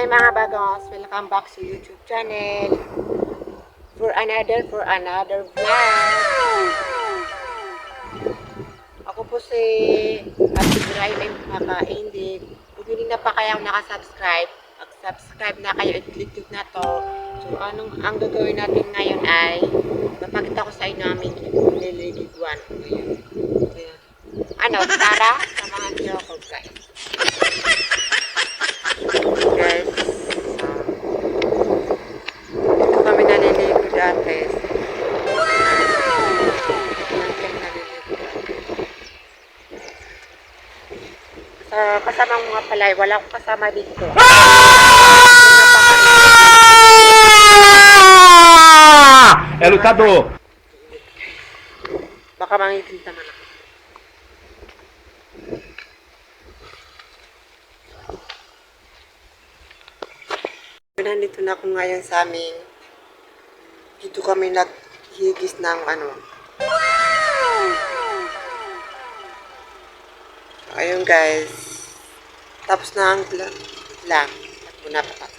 mga bagos, welcome back sa YouTube channel for another vlog. Ako po si Ate Bray na makakaindig. Kung hindi na pa kayo nakasubscribe, mag-subscribe na kayo at click na to. So ang gagawin natin ngayon ay mapakita ko sa inyo aming nililiguan ngayon. Tara, samahan niyo ako guys. Guys, dito kami naliligo dati. Kasama mga palay, wala akong kasama dito. É lutador. Baka mangitin naman ako. Nandito na ako ngayon sa amin. Dito kami naghigis ng ayun guys. Tapos na ang vlog. At muna pa.